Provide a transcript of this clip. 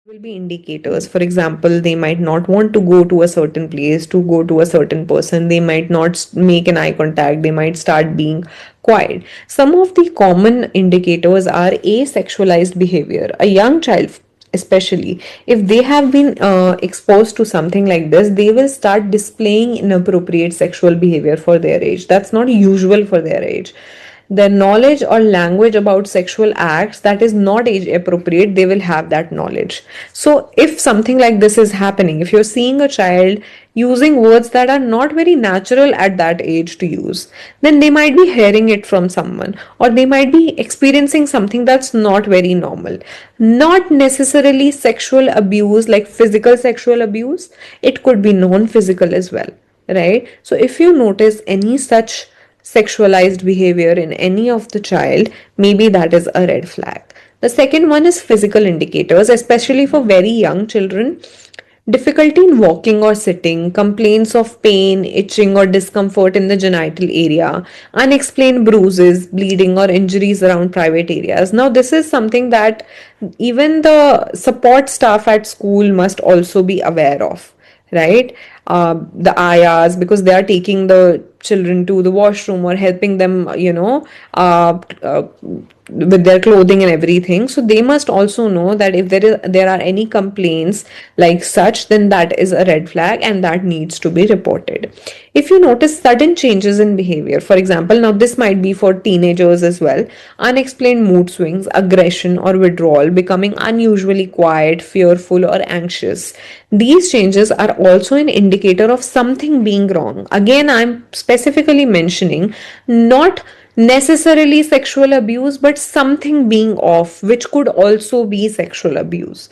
will be indicators. For example, they might not want to go to a certain place, to go to a certain person. They might not make an eye contact. They might start being quiet. Some of the common indicators are asexualized behavior. A young child, especially if they have been exposed to something like this, they will start displaying inappropriate sexual behavior for their age. That's not usual for their age. Their knowledge or language about sexual acts that is not age appropriate, they will have that knowledge. So if something like this is happening, if you're seeing a child using words that are not very natural at that age to use, then they might be hearing it from someone, or they might be experiencing something that's not very normal. Not necessarily sexual abuse, like physical sexual abuse, it could be non physical as well, right? So if you notice any such sexualized behavior in any of the child, maybe that is a red flag. The second one is physical indicators, especially for very young children. Difficulty in walking or sitting, complaints of pain, itching, or discomfort in the genital area, unexplained bruises, bleeding, or injuries around private areas. Now, this is something that even the support staff at school must also be aware of, right? The ayahs, because they are taking the children to the washroom or helping them, with their clothing and everything. So they must also know that if there are any complaints like such, then that is a red flag and that needs to be reported. If you notice sudden changes in behavior, for example, now this might be for teenagers as well, unexplained mood swings, aggression or withdrawal, becoming unusually quiet, fearful or anxious, these changes are also an indicator of something being wrong. Again, I'm specifically mentioning not necessarily sexual abuse, but something being off, which could also be sexual abuse.